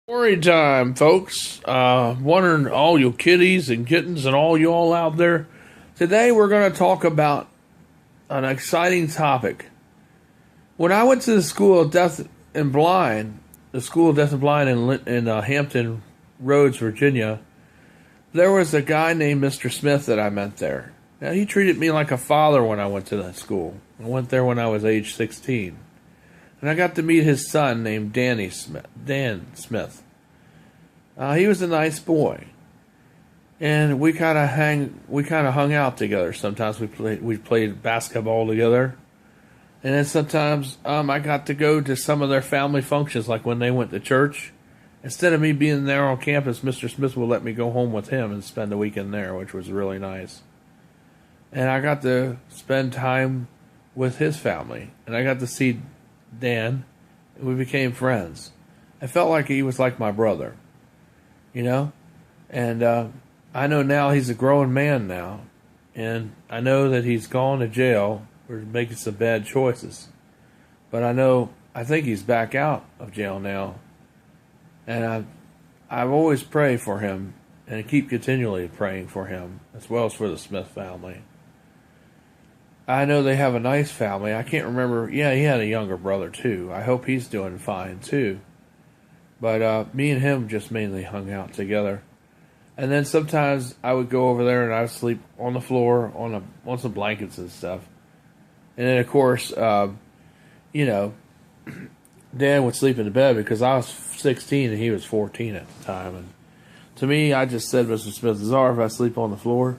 Story time, folks. Wondering all you kitties and kittens and all you all out there. Today we're going to talk about an exciting topic. When I went to the School of Deaf and Blind, the School of Deaf and Blind in Hampton Roads, Virginia, there was a guy named Mr. Smith that I met there. Now, he treated me like a father when I went to that school. I went there when I was age 16. And I got to meet his son named Dan Smith. He was a nice boy, and we kind of hung out together. Sometimes we played basketball together, and then sometimes I got to go to some of their family functions, like when they went to church. Instead of me being there on campus, Mr. Smith would let me go home with him and spend the weekend there, which was really nice. And I got to spend time with his family, and I got to see Dan, and we became friends. I felt like he was like my brother, you know? And I know now he's a grown man now, and I know that he's gone to jail for making some bad choices. But I think he's back out of jail now. And I've always prayed for him, and I keep continually praying for him, as well as for the Smith family. I know they have a nice family. I can't remember. Yeah, he had a younger brother, too. I hope he's doing fine, too. But me and him just mainly hung out together. And then sometimes I would go over there and I would sleep on the floor on some blankets and stuff. And then, of course, Dan would sleep in the bed because I was 16 and he was 14 at the time. And to me, I just said, Mr. Smith, Czar, if I sleep on the floor,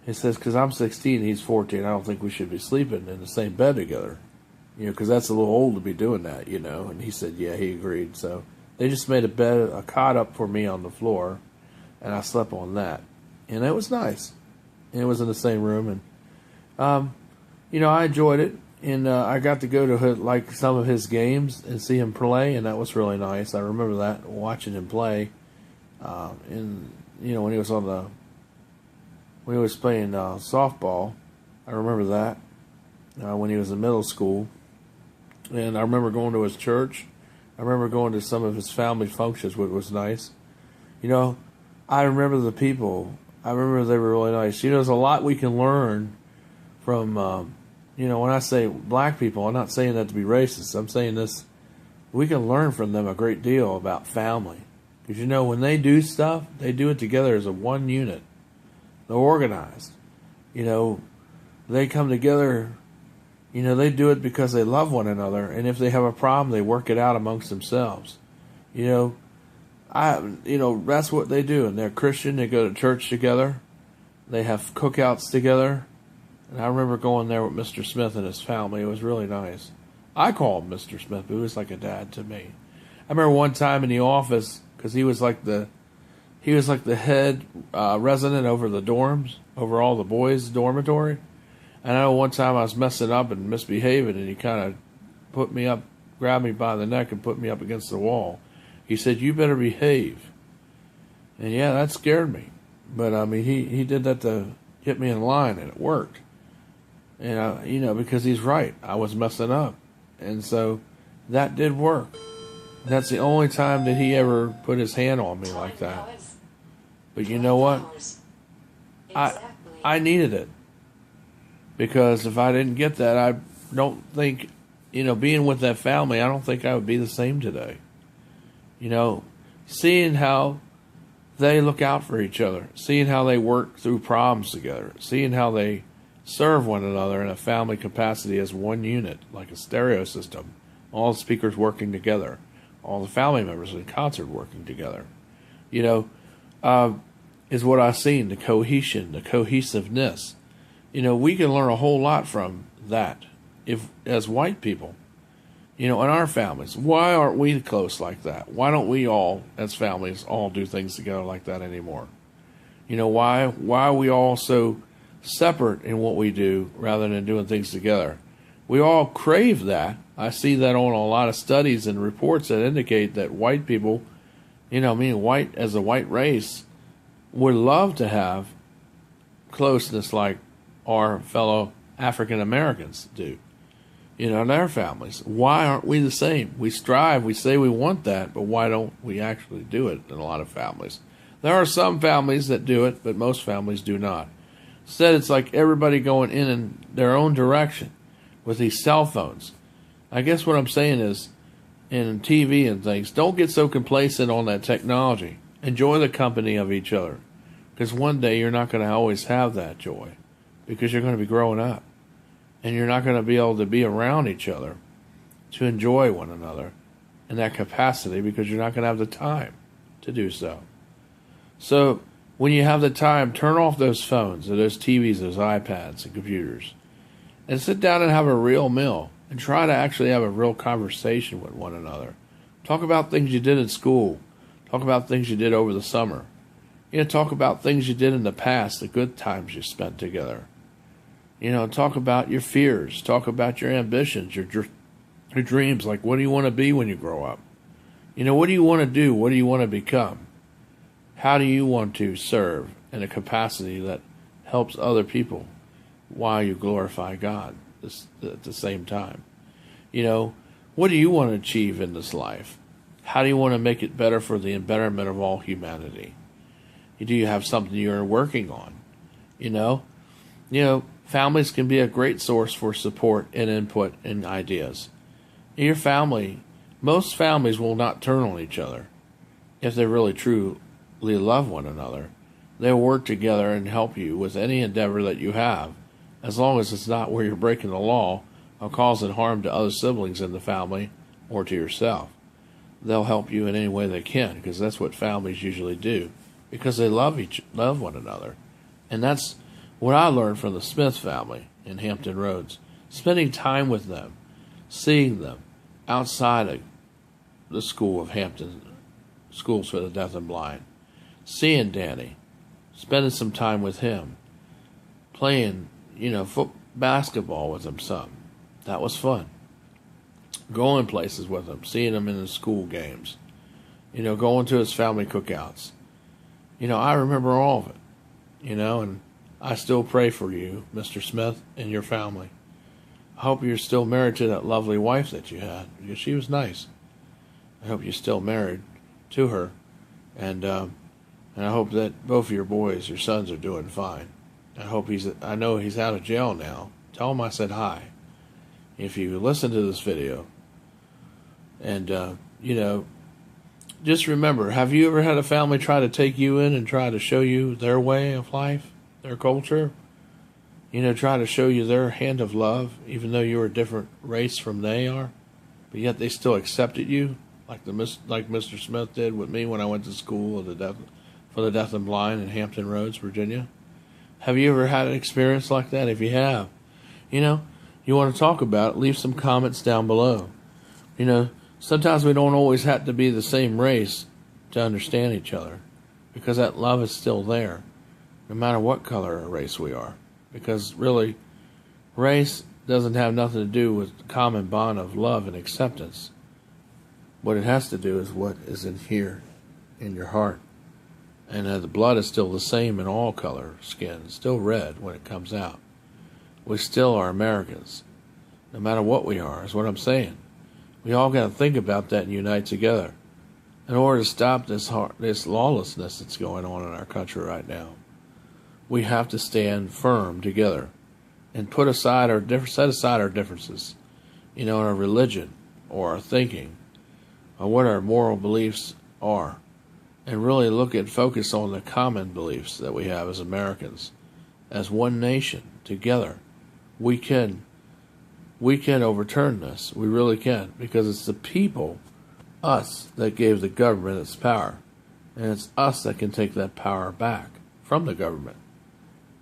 he says, because I'm 16 and he's 14, I don't think we should be sleeping in the same bed together. Because that's a little old to be doing that, And he said, yeah, he agreed. So they just made a cot up for me on the floor, and I slept on that. And it was nice. And it was in the same room. And, I enjoyed it. And I got to go to some of his games and see him play, and that was really nice. I remember that, watching him play. When he was playing softball. I remember that when he was in middle school. And I remember going to his church. I remember going to some of his family functions, which was nice. I remember the people. I remember they were really nice. There's a lot we can learn from, when I say black people, I'm not saying that to be racist. I'm saying this, we can learn from them a great deal about family. Because, when they do stuff, they do it together as a one unit. They're organized. They come together. They do it because they love one another. And if they have a problem, they work it out amongst themselves. That's what they do. And they're Christian. They go to church together. They have cookouts together. And I remember going there with Mr. Smith and his family. It was really nice. I call him Mr. Smith, but he was like a dad to me. I remember one time in the office, because he was like the head resident over the dorms, over all the boys' dormitory. And I know one time I was messing up and misbehaving, and he kind of put me up, grabbed me by the neck and put me up against the wall. He said, "You better behave." And yeah, that scared me. But he did that to get me in line, and it worked. And because he's right, I was messing up, and so that did work. That's the only time that he ever put his hand on me like that. But you know what? I needed it. Because if I didn't get that, I don't think, being with that family, I don't think I would be the same today. Seeing how they look out for each other, seeing how they work through problems together, seeing how they serve one another in a family capacity as one unit, like a stereo system, all the speakers working together, all the family members in concert working together. Is what I've seen, the cohesion, the cohesiveness. We can learn a whole lot from that as white people, in our families. Why aren't we close like that? Why don't we all, as families, all do things together like that anymore? Why are we all so separate in what we do rather than doing things together? We all crave that. I see that on a lot of studies and reports that indicate that white people, white as a white race, would love to have closeness like our fellow African Americans do. in our families. Why aren't we the same? We strive, we say we want that, but why don't we actually do it in a lot of families? There are some families that do it, but most families do not. Instead, it's like everybody going in their own direction with these cell phones. I guess what I'm saying is, in TV and things, don't get so complacent on that technology. Enjoy the company of each other. Because one day you're not going to always have that joy. Because you're going to be growing up. And you're not going to be able to be around each other to enjoy one another in that capacity, because you're not going to have the time to do so. So when you have the time, turn off those phones or those TVs, those iPads and computers, and sit down and have a real meal and try to actually have a real conversation with one another. Talk about things you did in school. Talk about things you did over the summer. Talk about things you did in the past, the good times you spent together. Talk about your fears. Talk about your ambitions, your dreams. Like, what do you want to be when you grow up? What do you want to do? What do you want to become? How do you want to serve in a capacity that helps other people while you glorify God at the same time? What do you want to achieve in this life? How do you want to make it better for the betterment of all humanity? Do you have something you're working on? Families can be a great source for support and input and ideas. Your family, most families will not turn on each other if they really truly love one another. They'll work together and help you with any endeavor that you have, as long as it's not where you're breaking the law or causing harm to other siblings in the family or to yourself. They'll help you in any way they can, because that's what families usually do, because they love one another. And that's what I learned from the Smith family in Hampton Roads. Spending time with them, seeing them outside of the school of Hampton Schools for the Deaf and Blind, seeing Danny, spending some time with him, playing, basketball with him some. That was fun. Going places with him, seeing him in the school games, going to his family cookouts. I remember all of it, and I still pray for you, Mr. Smith, and your family. I hope you're still married to that lovely wife that you had, because she was nice. I hope you're still married to her, and I hope that both of your boys, your sons, are doing fine. I know he's out of jail now. Tell him I said hi. If you listen to this video, and just remember, have you ever had a family try to take you in and try to show you their way of life? Their culture, try to show you their hand of love, even though you're a different race from they are, but yet they still accepted you, like Mr. Smith did with me when I went to school for the deaf and blind in Hampton Roads, Virginia. Have you ever had an experience like that? If you have, you want to talk about it, leave some comments down below. Sometimes we don't always have to be the same race to understand each other, because that love is still there, no matter what color or race we are. Because really, race doesn't have nothing to do with the common bond of love and acceptance. What it has to do is what is in here, in your heart. And the blood is still the same in all color skin. It's still red when it comes out. We still are Americans, no matter what we are, is what I'm saying. We all got to think about that and unite together in order to stop this lawlessness that's going on in our country right now. We have to stand firm together and set aside our differences, in our religion or our thinking or what our moral beliefs are, and really focus on the common beliefs that we have as Americans. As one nation together, we can overturn this. We really can, because it's the people, us, that gave the government its power, and it's us that can take that power back from the government.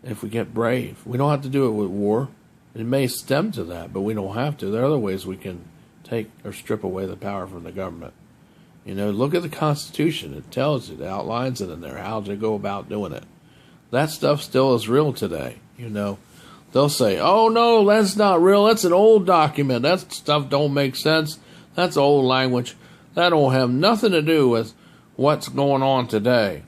If we get brave, we don't have to do it with war. It may stem to that, but we don't have to. There are other ways we can take or strip away the power from the government. Look at the Constitution. It tells you, it outlines it in there, how to go about doing it. That stuff still is real today. They'll say, oh no, that's not real. That's an old document. That stuff don't make sense. That's old language. That don't have nothing to do with what's going on today.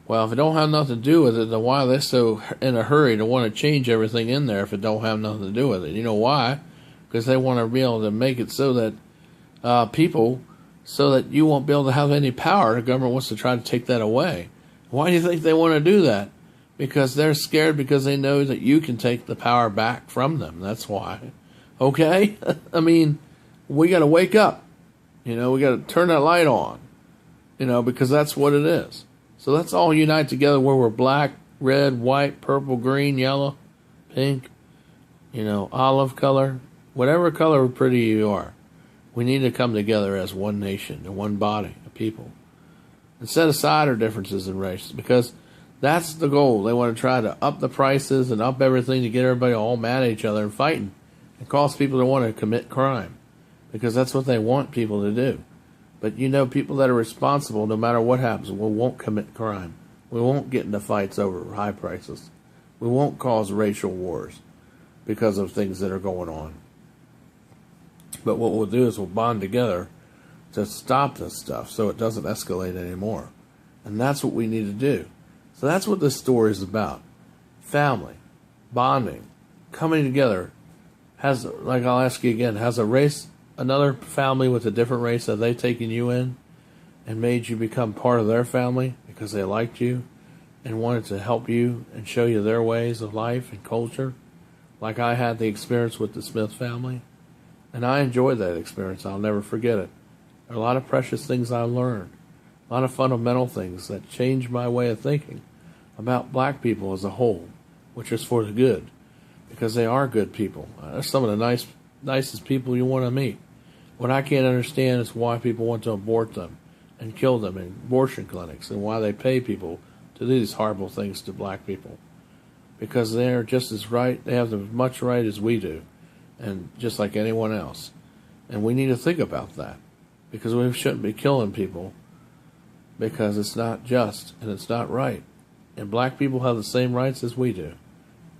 Well, if it don't have nothing to do with it, then why are they so in a hurry to want to change everything in there if it don't have nothing to do with it? You know why? because they want to be able to make it so that so that you won't be able to have any power. The government wants to try to take that away. Why do you think they want to do that? Because they're scared, because they know that you can take the power back from them. That's why. Okay? I mean, we got to wake up. We got to turn that light on. Because that's what it is. So let's all unite together where we're black, red, white, purple, green, yellow, pink, olive color, whatever color pretty you are. We need to come together as one nation and one body of people and set aside our differences in race, because that's the goal. They want to try to up the prices and up everything to get everybody all mad at each other and fighting, and cause people to want to commit crime, because that's what they want people to do. But people that are responsible, no matter what happens, we won't commit crime. We won't get into fights over high prices. We won't cause racial wars because of things that are going on. But what we'll do is we'll bond together to stop this stuff so it doesn't escalate anymore. And that's what we need to do. So that's what this story is about. Family, bonding, coming together. I'll ask you again, has a race, another family with a different race, have they taken you in and made you become part of their family because they liked you and wanted to help you and show you their ways of life and culture? Like I had the experience with the Smith family. And I enjoyed that experience. I'll never forget it. There are a lot of precious things I learned. A lot of fundamental things that changed my way of thinking about black people as a whole, which is for the good, because they are good people. They're some of the nicest people you want to meet. What I can't understand is why people want to abort them and kill them in abortion clinics, and why they pay people to do these horrible things to black people. Because they're just as right, they have as much right as we do, and just like anyone else. And we need to think about that, because we shouldn't be killing people, because it's not just and it's not right. And black people have the same rights as we do.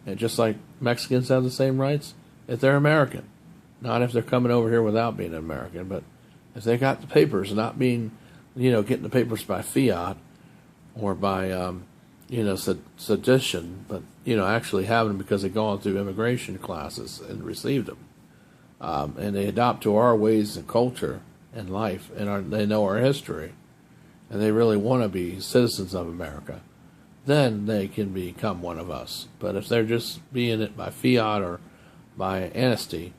And just like Mexicans have the same rights if they're American. Not if they're coming over here without being American, but if they got the papers, not being, getting the papers by fiat or by, sedition, but, actually having them because they've gone through immigration classes and received them. And they adopt to our ways and culture and life, and they know our history, and they really want to be citizens of America, then they can become one of us. But if they're just being it by fiat or by amnesty,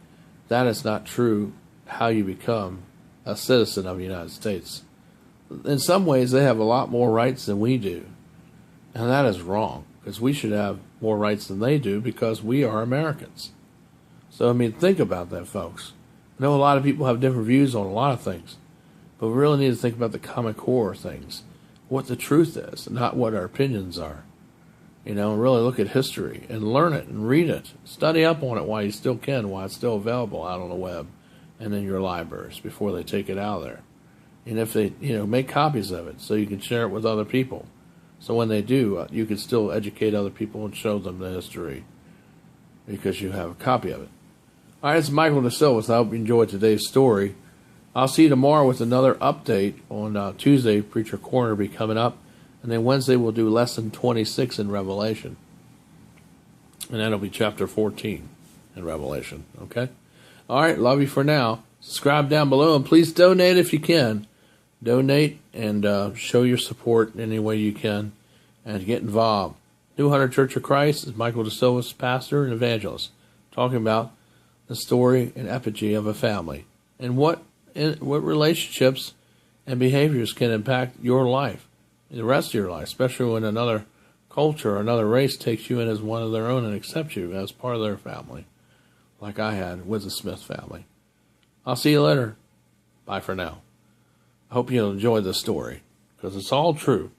that is not true how you become a citizen of the United States. In some ways, they have a lot more rights than we do. And that is wrong, because we should have more rights than they do because we are Americans. So, think about that, folks. I know a lot of people have different views on a lot of things, but we really need to think about the common core of things, what the truth is, and not what our opinions are. And really look at history and learn it and read it. Study up on it while you still can, while it's still available out on the web and in your libraries before they take it out of there. And if they, make copies of it so you can share it with other people. So when they do, you can still educate other people and show them the history because you have a copy of it. All right, it's Mikel DeSilvis. I hope you enjoyed today's story. I'll see you tomorrow with another update on Tuesday. Preacher Corner will be coming up. And then Wednesday we'll do lesson 26 in Revelation. And that'll be chapter 14 in Revelation. Okay? All right, love you for now. Subscribe down below, and please donate if you can. Donate and show your support in any way you can, and get involved. New Hunter Church of Christ is Mikel DeSilvis, pastor and evangelist, talking about the story and epitome of a family and what relationships and behaviors can impact your life, the rest of your life, especially when another culture or another race takes you in as one of their own and accepts you as part of their family, like I had with the Smith family. I'll see you later. Bye for now. I hope you'll enjoy the story, because it's all true.